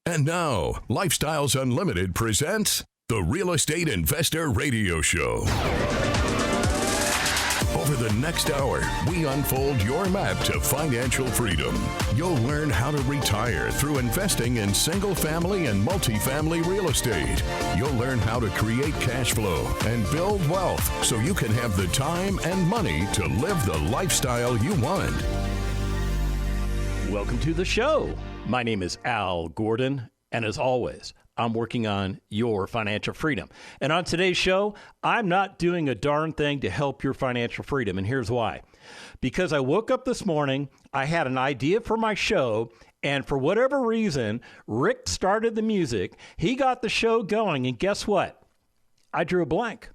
And now, Lifestyles Unlimited presents the Real Estate Investor Radio Show. Over the next hour, we unfold your map to financial freedom. You'll learn how to retire through investing in single-family and multifamily real estate. You'll learn how to create cash flow and build wealth so you can have the time and money to live the lifestyle you want. Welcome to the show. My name is Al Gordon, and as always, I'm working on your financial freedom. And on today's show, I'm not doing a darn thing to help your financial freedom, and here's why. Because I woke up this morning, I had an idea for my show, and for whatever reason, Rick started the music, he got the show going, and guess what? I drew a blank.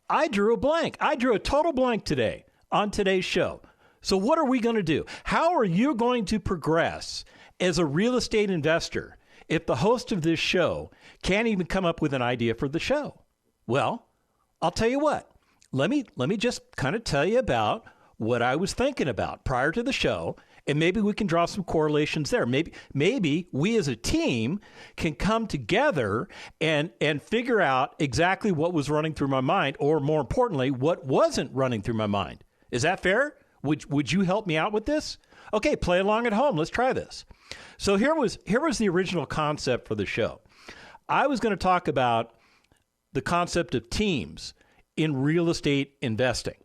I drew a total blank today on today's show. So what are we going to do? How are you going to progress as a real estate investor if the host of this show can't even come up with an idea for the show? Well, I'll tell you what. Let me just kind of tell you about what I was thinking about prior to the show, and maybe we can draw some correlations there. Maybe we as a team can come together and figure out exactly what was running through my mind, or more importantly, what wasn't running through my mind. Is that fair? Would you help me out with this? Okay, play along at home. Let's try this. So here was the original concept for the show. I was going to talk about the concept of teams in real estate investing.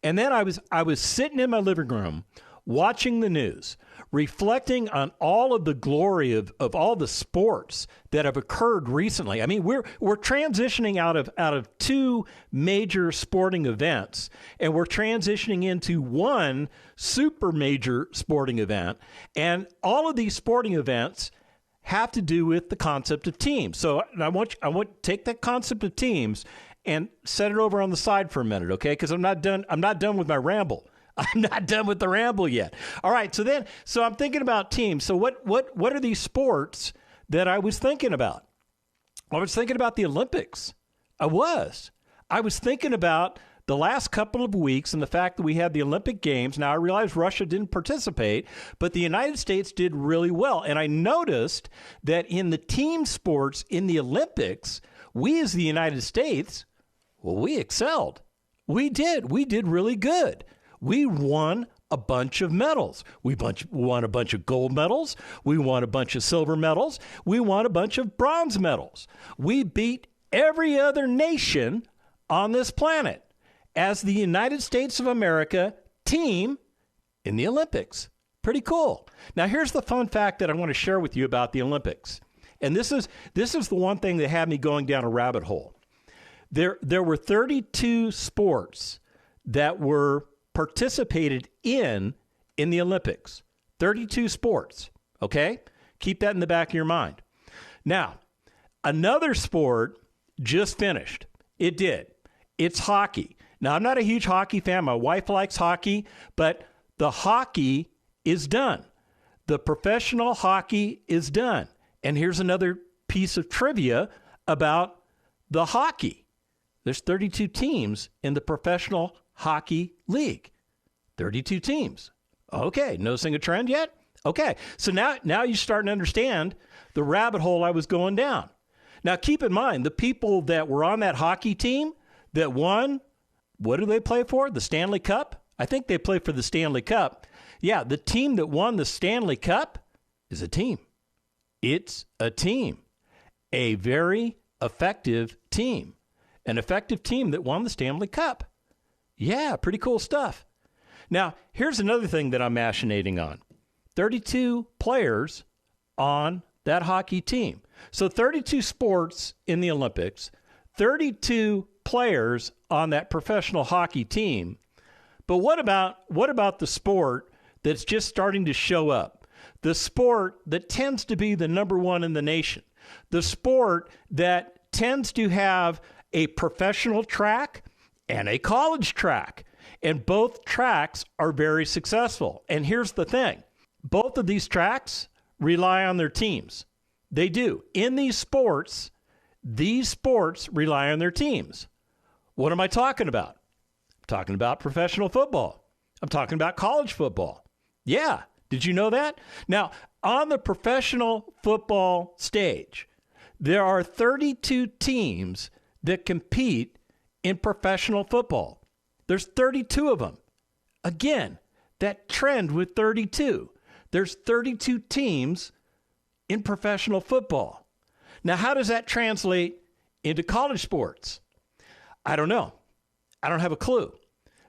And then I was sitting in my living room watching the news, reflecting on all of the glory of all the sports that have occurred recently. I mean, we're transitioning out of two major sporting events, and we're transitioning into one super major sporting event. And all of these sporting events have to do with the concept of teams. So I want to take that concept of teams and set it over on the side for a minute, okay? Because I'm not done with my ramble. I'm not done with the ramble yet. All right, so I'm thinking about teams. So what are these sports that I was thinking about? I was thinking about the Olympics. I was thinking about the last couple of weeks and the fact that we had the Olympic Games. Now, I realize Russia didn't participate, but the United States did really well. And I noticed that in the team sports in the Olympics, we as the United States, well, we excelled. We did really good. We won a bunch of medals. We won a bunch of gold medals. We won a bunch of silver medals. We won a bunch of bronze medals. We beat every other nation on this planet as the United States of America team in the Olympics. Pretty cool. Now, here's the fun fact that I want to share with you about the Olympics. And this is the one thing that had me going down a rabbit hole. There were 32 sports that were participated in the Olympics. 32 sports, okay? Keep that in the back of your mind. Now, another sport just finished. It did. It's hockey. Now, I'm not a huge hockey fan. My wife likes hockey, but the hockey is done. The professional hockey is done. And here's another piece of trivia about the hockey. There's 32 teams in the Professional Hockey League. 32 teams. Okay, noticing a trend yet? Okay, so now you're starting to understand the rabbit hole I was going down. Now, keep in mind, the people that were on that hockey team that won, what do they play for? The Stanley Cup? I think they play for the Stanley Cup. Yeah, the team that won the Stanley Cup is a team. It's a team. A very effective team. An effective team that won the Stanley Cup. Yeah, pretty cool stuff. Now, here's another thing that I'm machinating on. 32 players on that hockey team. So 32 sports in the Olympics, 32 players on that professional hockey team. But what about the sport that's just starting to show up? The sport that tends to be the number one in the nation. The sport that tends to have a professional track and a college track. And both tracks are very successful. And here's the thing. Both of these tracks rely on their teams. They do. In these sports rely on their teams. What am I talking about? I'm talking about professional football. I'm talking about college football. Yeah. Did you know that? Now, On the professional football stage, there are 32 teams that compete in professional football. There's 32 of them. Again, that trend with 32. There's 32 teams in professional football. Now, how does that translate into college sports? I don't know. I don't have a clue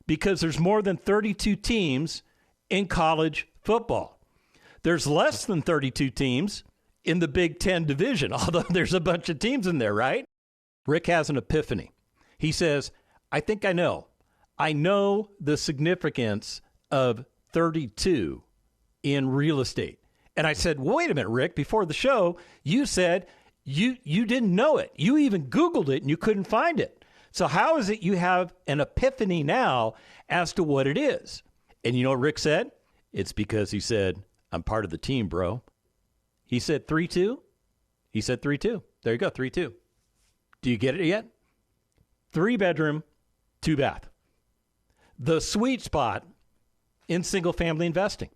because there's more than 32 teams in college football. There's less than 32 teams in the Big Ten division, although there's a bunch of teams in there, right? Rick has an epiphany. He says, I think I know. I know the significance of 32 in real estate. And I said, well, wait a minute, Rick, before the show, you said you didn't know it. You even Googled it and you couldn't find it. So how is it you have an epiphany now as to what it is? And you know what Rick said? It's because he said, I'm part of the team, bro. He said 3-2. He said 3-2. There you go, 3-2. Do you get it yet? 3-bedroom, 2-bath. The sweet spot in single-family investing.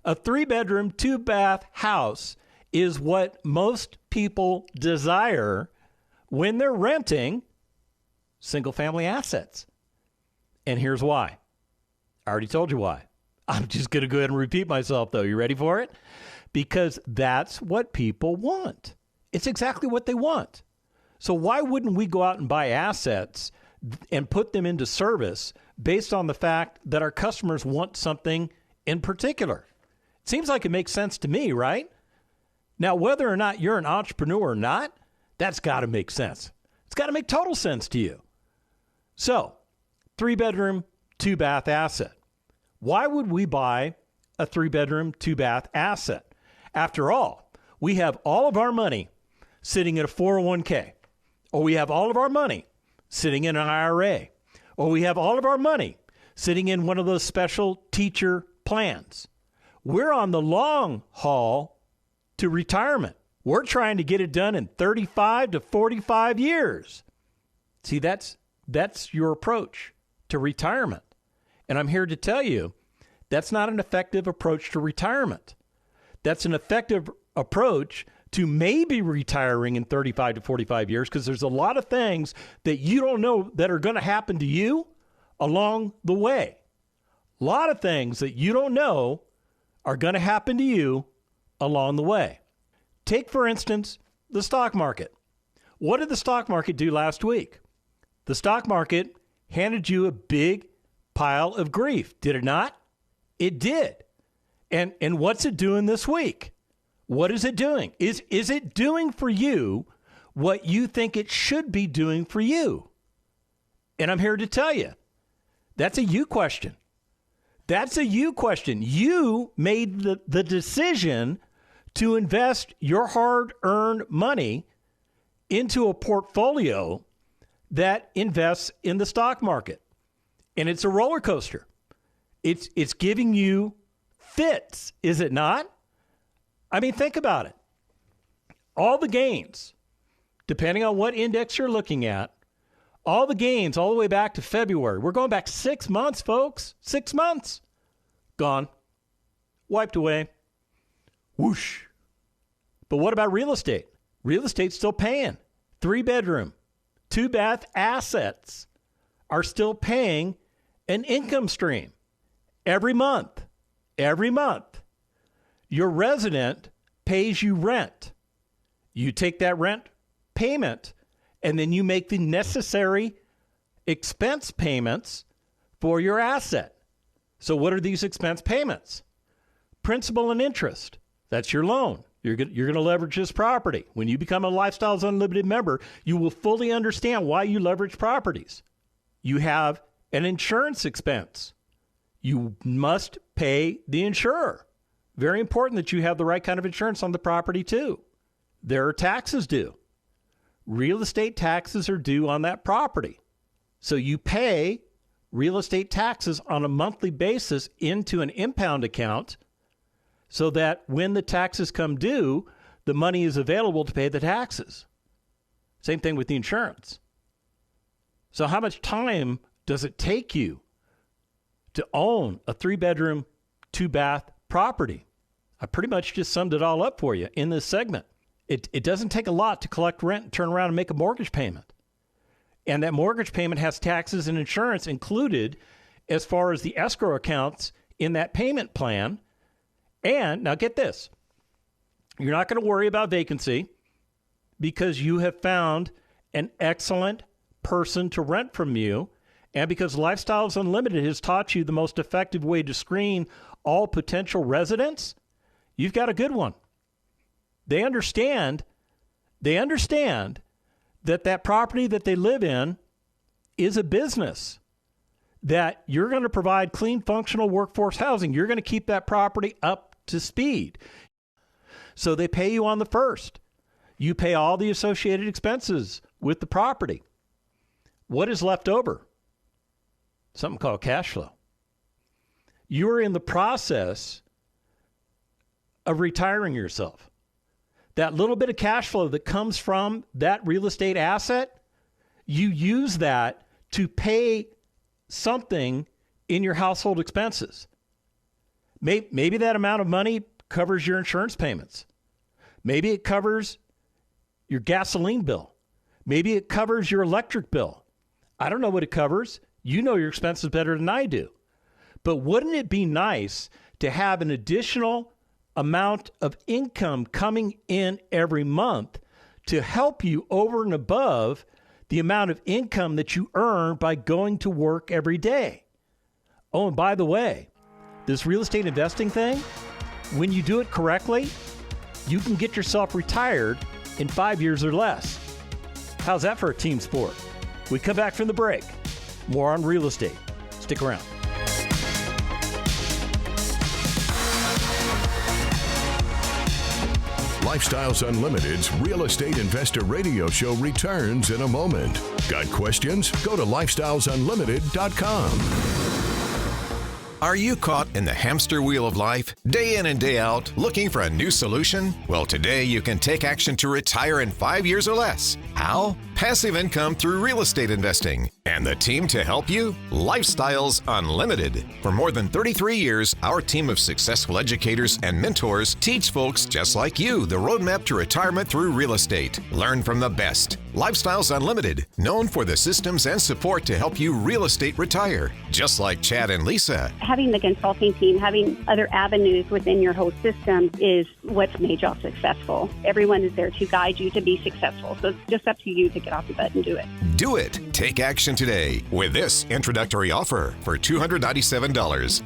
A 3-bedroom, 2-bath house is what most people desire when they're renting single-family assets. And here's why. I already told you why. I'm just going to go ahead and repeat myself, though. You ready for it? Because that's what people want. It's exactly what they want. So why wouldn't we go out and buy assets and put them into service based on the fact that our customers want something in particular? It seems like it makes sense to me, right? Now, whether or not you're an entrepreneur or not, that's got to make sense. It's got to make total sense to you. So, 3-bedroom, 2-bath asset. Why would we buy a 3-bedroom, 2-bath asset? After all, we have all of our money sitting in a 401k, or we have all of our money sitting in an IRA, or we have all of our money sitting in one of those special teacher plans. We're on the long haul to retirement. We're trying to get it done in 35 to 45 years. See, that's your approach to retirement. And I'm here to tell you, that's not an effective approach to retirement. That's an effective approach to maybe retiring in 35 to 45 years because there's a lot of things that you don't know that are going to happen to you along the way. A lot of things that you don't know are going to happen to you along the way. Take, for instance, the stock market. What did the stock market do last week? The stock market handed you a big pile of grief, did it not? It did. And what's it doing this week? What is it doing? Is it doing for you what you think it should be doing for you? And I'm here to tell you, that's a you question. That's a you question. You made the decision to invest your hard-earned money into a portfolio that invests in the stock market. And it's a roller coaster. It's giving you fits, is it not? I mean, think about it. All the gains, depending on what index you're looking at, all the gains all the way back to February. We're going back 6 months, folks. 6 months. Gone. Wiped away. Whoosh. But what about real estate? Real estate's still paying. 3-bedroom, 2-bath assets are still paying an income stream every month. Every month. Your resident pays you rent. You take that rent payment and then you make the necessary expense payments for your asset. So what are these expense payments? Principal and interest. That's your loan. You're going to leverage this property. When you become a Lifestyles Unlimited member, you will fully understand why you leverage properties. You have an insurance expense. You must pay the insurer. Very important that you have the right kind of insurance on the property too. There are taxes due. Real estate taxes are due on that property. So you pay real estate taxes on a monthly basis into an impound account so that when the taxes come due, the money is available to pay the taxes. Same thing with the insurance. So how much time does it take you to own a 3-bedroom, 2-bath property? I pretty much just summed it all up for you in this segment. It doesn't take a lot to collect rent and turn around and make a mortgage payment. And that mortgage payment has taxes and insurance included as far as the escrow accounts in that payment plan. And now get this, you're not going to worry about vacancy because you have found an excellent person to rent from you. And because Lifestyles Unlimited has taught you the most effective way to screen all potential residents, you've got a good one. They understand that property that they live in is a business, that you're going to provide clean, functional workforce housing. You're going to keep that property up to speed. So they pay you on the first. You pay all the associated expenses with the property. What is left over? Something called cash flow. You're in the process of retiring yourself. That little bit of cash flow that comes from that real estate asset, you use that to pay something in your household expenses. Maybe that amount of money covers your insurance payments. Maybe it covers your gasoline bill. Maybe it covers your electric bill. I don't know what it covers. You know your expenses better than I do. But wouldn't it be nice to have an additional amount of income coming in every month to help you over and above the amount of income that you earn by going to work every day? Oh, and by the way, this real estate investing thing, when you do it correctly, you can get yourself retired in 5 years or less. How's that for a team sport? We come back from the break. More on real estate. Stick around. Lifestyles Unlimited's Real Estate Investor Radio Show returns in a moment. Got questions? Go to lifestylesunlimited.com. Are you caught in the hamster wheel of life, day in and day out, looking for a new solution? Well, today you can take action to retire in 5 years or less. How? Passive income through real estate investing. And the team to help you? Lifestyles Unlimited. For more than 33 years, our team of successful educators and mentors teach folks just like you the roadmap to retirement through real estate. Learn from the best. Lifestyles Unlimited, known for the systems and support to help you real estate retire. Just like Chad and Lisa. Having the consulting team, having other avenues within your whole system is what's made y'all successful. Everyone is there to guide you to be successful. So it's just up to you to get off the butt and do it. Do it. Take action today with this introductory offer for $297.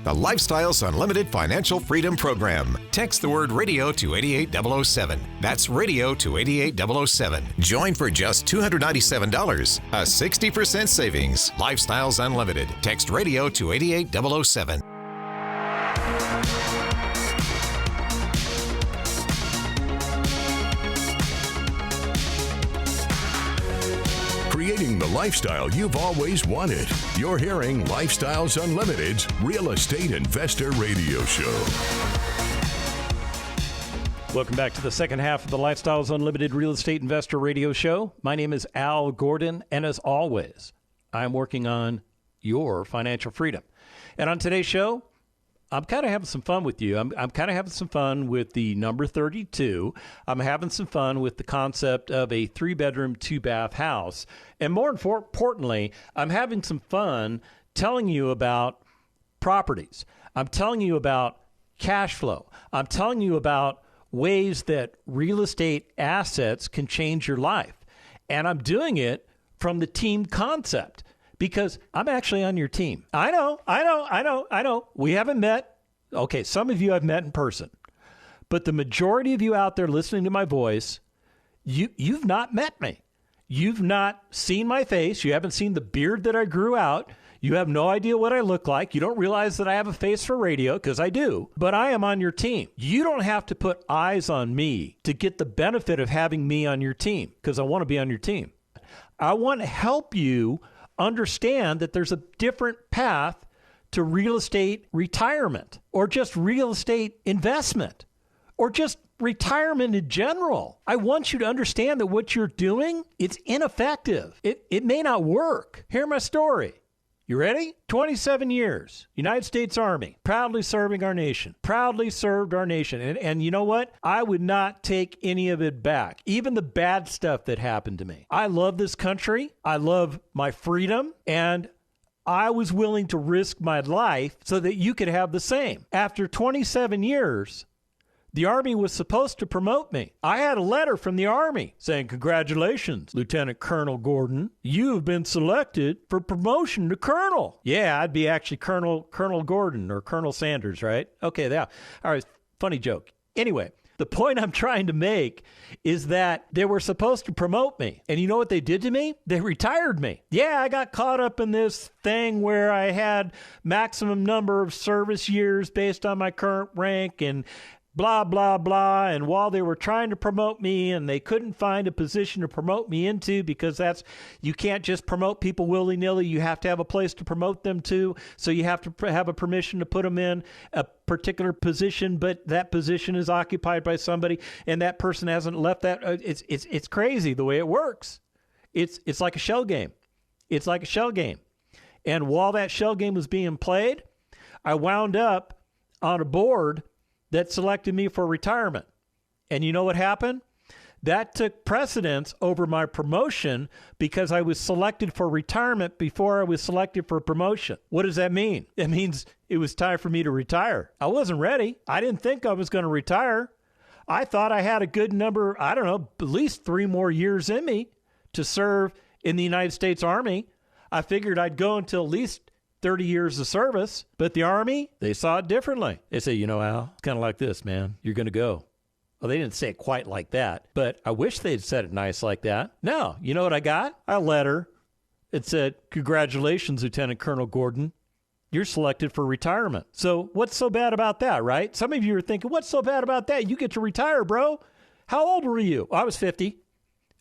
The Lifestyles Unlimited Financial Freedom Program. Text the word radio to 88007. That's radio to 88007. Join for just $297. A 60% savings. Lifestyles Unlimited. Text radio to 88007. Creating the lifestyle you've always wanted. You're hearing Lifestyles Unlimited's Real Estate Investor Radio Show. Welcome back to the second half of the Lifestyles Unlimited Real Estate Investor Radio Show. My name is Al Gordon, and as always, I'm working on your financial freedom. And on today's show, I'm kind of having some fun with you. I'm kind of having some fun with the number 32. I'm having some fun with the concept of a 3-bedroom, 2-bath house. And more importantly, I'm having some fun telling you about properties. I'm telling you about cash flow. I'm telling you about ways that real estate assets can change your life. And I'm doing it from the team concept, because I'm actually on your team. I know. We haven't met. Okay, some of you I've met in person. But the majority of you out there listening to my voice, you've not met me. You've not seen my face. You haven't seen the beard that I grew out. You have no idea what I look like. You don't realize that I have a face for radio, because I do. But I am on your team. You don't have to put eyes on me to get the benefit of having me on your team, because I want to be on your team. I want to help you understand that there's a different path to real estate retirement, or just real estate investment, or just retirement in general. I want you to understand that what you're doing, it's ineffective. It may not work. Hear my story. You ready? 27 years. United States Army. Proudly serving our nation. Proudly served our nation. And you know what? I would not take any of it back. Even the bad stuff that happened to me. I love this country. I love my freedom. And I was willing to risk my life so that you could have the same. After 27 years, the Army was supposed to promote me. I had a letter from the Army saying, "Congratulations, Lieutenant Colonel Gordon. You have been selected for promotion to Colonel." Yeah, I'd be actually Colonel Gordon or Colonel Sanders, right? Okay, yeah. All right, funny joke. Anyway, the point I'm trying to make is that they were supposed to promote me. And you know what they did to me? They retired me. Yeah, I got caught up in this thing where I had maximum number of service years based on my current rank and blah, blah, blah. And while they were trying to promote me and they couldn't find a position to promote me into because you can't just promote people willy-nilly. You have to have a place to promote them to. So you have to have a permission to put them in a particular position, but that position is occupied by somebody and that person hasn't left that. It's crazy the way it works. It's like a shell game. It's like a shell game. And while that shell game was being played, I wound up on a board that selected me for retirement. And you know what happened? That took precedence over my promotion because I was selected for retirement before I was selected for promotion. What does that mean? It means it was time for me to retire. I wasn't ready. I didn't think I was going to retire. I thought I had a good number, I don't know, at least 3 more years in me to serve in the United States Army. I figured I'd go until at least 30 years of service, but the Army, they saw it differently. They say, Al, it's kind of like this, man. You're going to go. Well, they didn't say it quite like that, but I wish they'd said it nice like that. No, you know what I got? A letter. It said, "Congratulations, Lieutenant Colonel Gordon. You're selected for retirement." So what's so bad about that, right? Some of you are thinking, what's so bad about that? You get to retire, bro. How old were you? I was 50.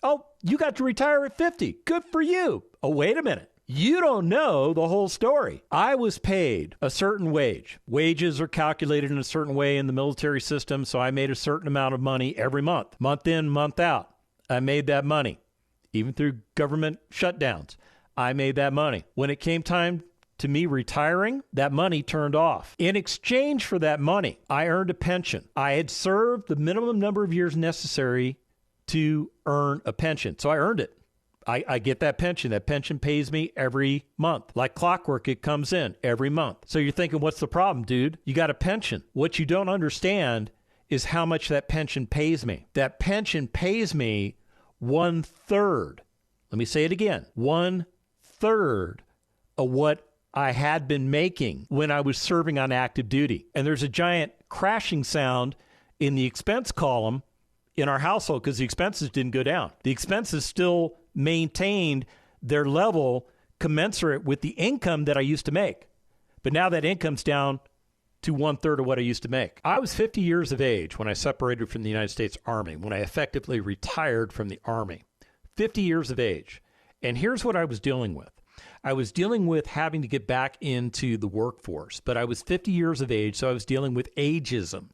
Oh, you got to retire at 50. Good for you. Oh, wait a minute. You don't know the whole story. I was paid a certain wage. Wages are calculated in a certain way in the military system, so I made a certain amount of money every month. Month in, month out. I made that money. Even through government shutdowns, I made that money. When it came time to me retiring, that money turned off. In exchange for that money, I earned a pension. I had served the minimum number of years necessary to earn a pension, so I earned it. I get that pension. That pension pays me every month. Like clockwork, it comes in every month. So you're thinking, what's the problem, dude? You got a pension. What you don't understand is how much that pension pays me. That pension pays me 1/3. Let me say it again. 1/3 of what I had been making when I was serving on active duty. And there's a giant crashing sound in the expense column in our household because the expenses didn't go down. The expenses still maintained their level commensurate with the income that I used to make. But now that income's down to 1/3 of what I used to make. I was 50 years of age when I separated from the United States Army, when I effectively retired from the Army. 50 years of age. And here's what I was dealing with. I was dealing with having to get back into the workforce, but I was 50 years of age, so I was dealing with ageism.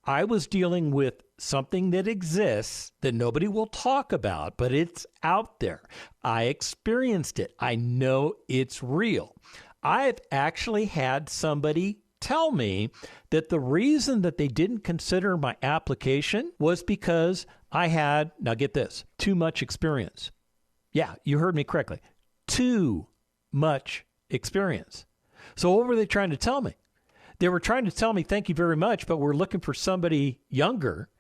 I was dealing with something that exists that nobody will talk about, but it's out there. I experienced it. I know it's real. I've actually had somebody tell me that the reason that they didn't consider my application was because I had, now get this, too much experience. Yeah, you heard me correctly. Too much experience. So what were they trying to tell me? They were trying to tell me, thank you very much, but we're looking for somebody younger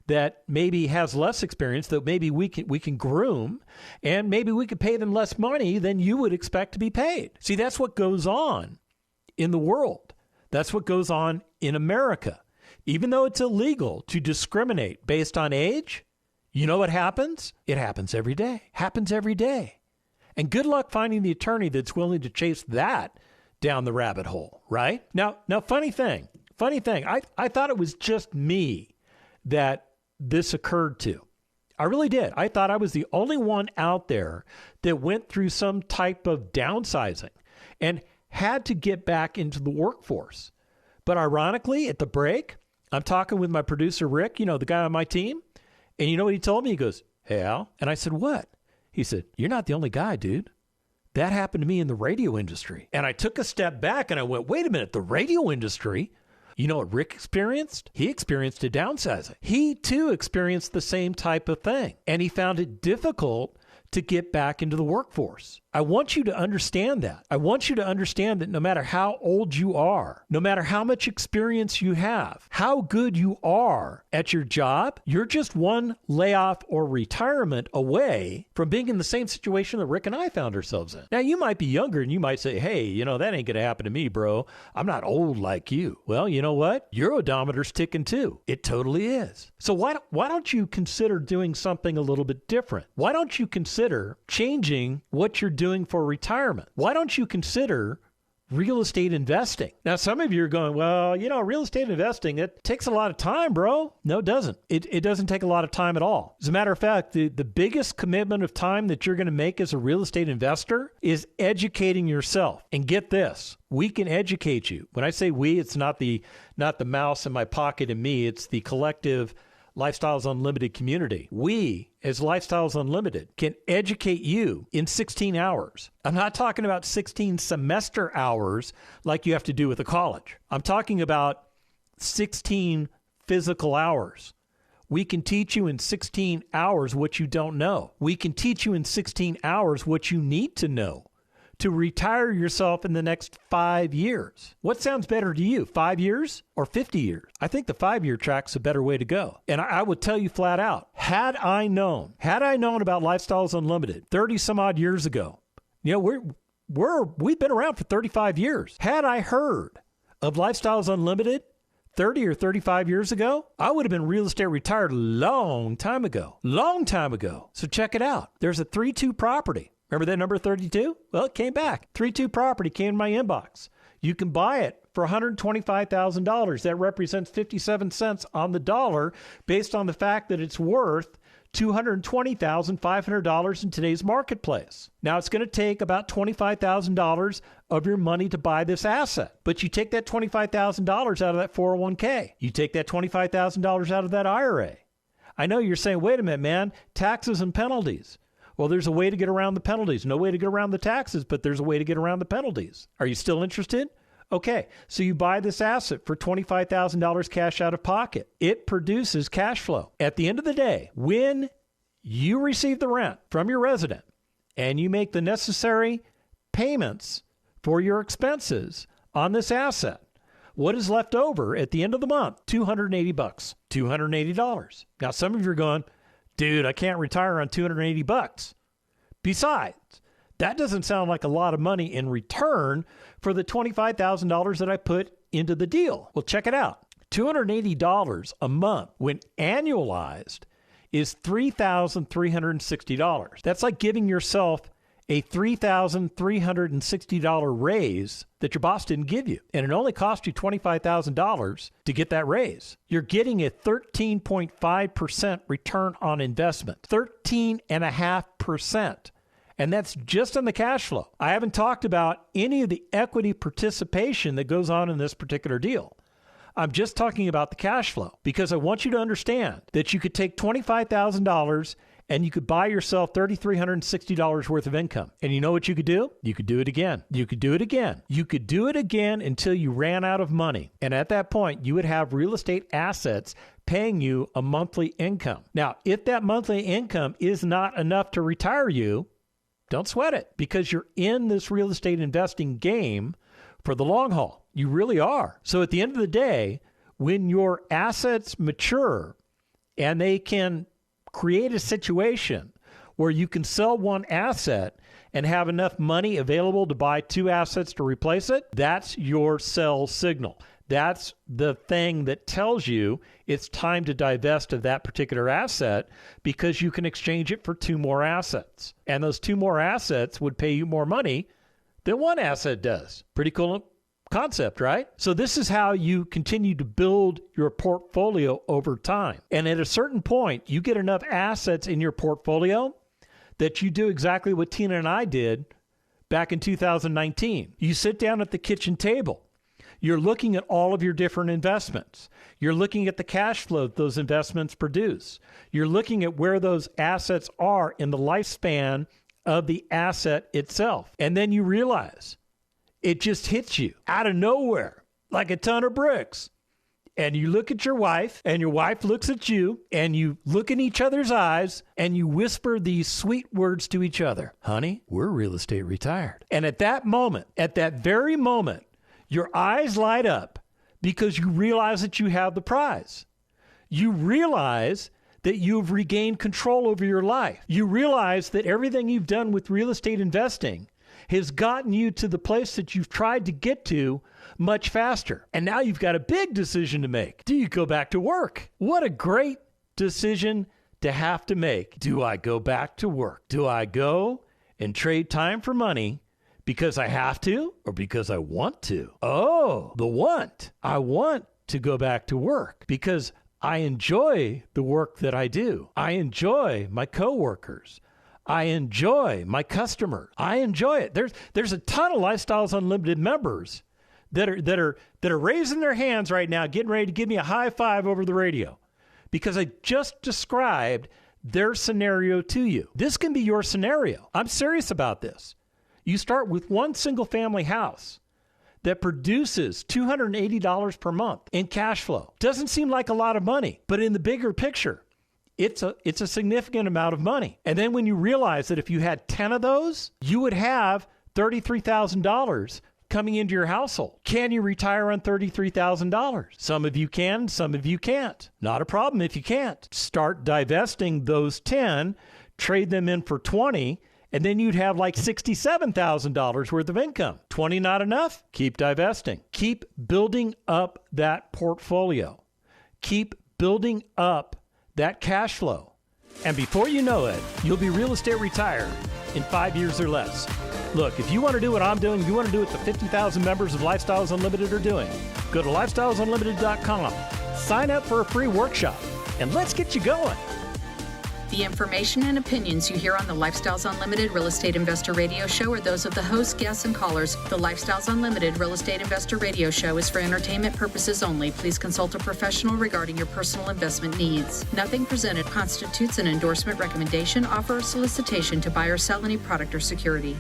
that maybe has less experience, that maybe we can groom, and maybe we could pay them less money than you would expect to be paid. See, that's what goes on in the world. That's what goes on in America. Even though it's illegal to discriminate based on age, you know what happens? It happens every day. Happens every day. And good luck finding the attorney that's willing to chase that down the rabbit hole, right? Now, funny thing. I thought it was just me that this occurred to. I really did. I thought I was the only one out there that went through some type of downsizing and had to get back into the workforce. But ironically, at the break, I'm talking with my producer, Rick, the guy on my team. And you know what he told me? He goes, "Hey, Al." And I said, "What?" He said, "You're not the only guy, dude. That happened to me in the radio industry. And I took a step back and I went, wait a minute, the radio industry? You know what Rick experienced? He experienced a downsizing. He too experienced the same type of thing. And he found it difficult to get back into the workforce. I want you to understand that. I want you to understand that no matter how old you are, no matter how much experience you have, how good you are at your job, you're just one layoff or retirement away from being in the same situation that Rick and I found ourselves in. Now, you might be younger and you might say, hey, you know, that ain't going to happen to me, bro. I'm not old like you. Well, you know what? Your odometer's ticking too. It totally is. So why don't you consider doing something a little bit different? Why don't you consider changing what you're doing for retirement? Why don't you consider real estate investing? Now, some of you are going, well, you know, real estate investing, it takes a lot of time, bro. No, it doesn't. It doesn't take a lot of time at all. As a matter of fact, the biggest commitment of time that you're going to make as a real estate investor is educating yourself. And get this, we can educate you. When I say we, it's not the mouse in my pocket and me, it's the collective Lifestyles Unlimited community. We, as Lifestyles Unlimited, can educate you in 16 hours. I'm not talking about 16 semester hours like you have to do with a college. I'm talking about 16 physical hours. We can teach you in 16 hours what you don't know. We can teach you in 16 hours what you need to know to retire yourself in the next 5 years. What sounds better to you, 5 years or 50 years? I think the 5-year track's a better way to go. And I would tell you flat out, had I known about Lifestyles Unlimited 30 some odd years ago, you know, we've been around for 35 years. Had I heard of Lifestyles Unlimited 30 or 35 years ago, I would have been real estate retired long time ago. So check it out. There's a 3-2 property. Remember that number 32? Well, it came back. 3-2 property came in my inbox. You can buy it for $125,000. That represents 57 cents on the dollar based on the fact that it's worth $220,500 in today's marketplace. Now, it's going to take about $25,000 of your money to buy this asset. But you take that $25,000 out of that 401k. You take that $25,000 out of that IRA. I know you're saying, wait a minute, man, taxes and penalties. Well, there's a way to get around the penalties. No way to get around the taxes, but there's a way to get around the penalties. Are you still interested? Okay, so you buy this asset for $25,000 cash out of pocket. It produces cash flow. At the end of the day, when you receive the rent from your resident and you make the necessary payments for your expenses on this asset, what is left over at the end of the month? $280, $280. Now, some of you are going, dude, I can't retire on $280. Besides, that doesn't sound like a lot of money in return for the $25,000 that I put into the deal. Well, check it out. $280 a month, when annualized, is $3,360. That's like giving yourself a $3,360 raise that your boss didn't give you. And it only cost you $25,000 to get that raise. You're getting a 13.5% return on investment. 13.5%. And that's just on the cash flow. I haven't talked about any of the equity participation that goes on in this particular deal. I'm just talking about the cash flow because I want you to understand that you could take $25,000 and you could buy yourself $3,360 worth of income. And you know what you could do? You could do it again. You could do it again. You could do it again until you ran out of money. And at that point, you would have real estate assets paying you a monthly income. Now, if that monthly income is not enough to retire you, don't sweat it because you're in this real estate investing game for the long haul. You really are. So at the end of the day, when your assets mature and they can create a situation where you can sell one asset and have enough money available to buy two assets to replace it, that's your sell signal. That's the thing that tells you it's time to divest of that particular asset because you can exchange it for two more assets. And those two more assets would pay you more money than one asset does. Pretty cool concept, right? So this is how you continue to build your portfolio over time. And at a certain point, you get enough assets in your portfolio that you do exactly what Tina and I did back in 2019. You sit down at the kitchen table. You're looking at all of your different investments. You're looking at the cash flow that those investments produce. You're looking at where those assets are in the lifespan of the asset itself. And then you realize it just hits you out of nowhere like a ton of bricks. And you look at your wife, and your wife looks at you, and you look in each other's eyes, and you whisper these sweet words to each other. Honey, we're real estate retired. And at that moment, at that very moment, your eyes light up because you realize that you have the prize. You realize that you've regained control over your life. You realize that everything you've done with real estate investing has gotten you to the place that you've tried to get to much faster. And now you've got a big decision to make. Do you go back to work? What a great decision to have to make. Do I go back to work? Do I go and trade time for money because I have to or because I want to? Oh, the want. I want to go back to work because I enjoy the work that I do. I enjoy my coworkers. I enjoy my customer. I enjoy it. There's a ton of Lifestyles Unlimited members that are raising their hands right now, getting ready to give me a high five over the radio because I just described their scenario to you. This can be your scenario. I'm serious about this. You start with one single family house that produces $280 per month in cash flow. Doesn't seem like a lot of money, but in the bigger picture, it's a significant amount of money. And then when you realize that if you had 10 of those, you would have $33,000 coming into your household. Can you retire on $33,000? Some of you can, some of you can't. Not a problem if you can't. Start divesting those 10, trade them in for 20, and then you'd have like $67,000 worth of income. 20 not enough? Keep divesting. Keep building up that portfolio. Keep building up that cash flow. And before you know it, you'll be real estate retired in 5 years or less. Look, if you want to do what I'm doing, you want to do what the 50,000 members of Lifestyles Unlimited are doing, go to lifestylesunlimited.com, sign up for a free workshop, and let's get you going. The information and opinions you hear on the Lifestyles Unlimited Real Estate Investor Radio Show are those of the hosts, guests, and callers. The Lifestyles Unlimited Real Estate Investor Radio Show is for entertainment purposes only. Please consult a professional regarding your personal investment needs. Nothing presented constitutes an endorsement, recommendation, offer, or solicitation to buy or sell any product or security.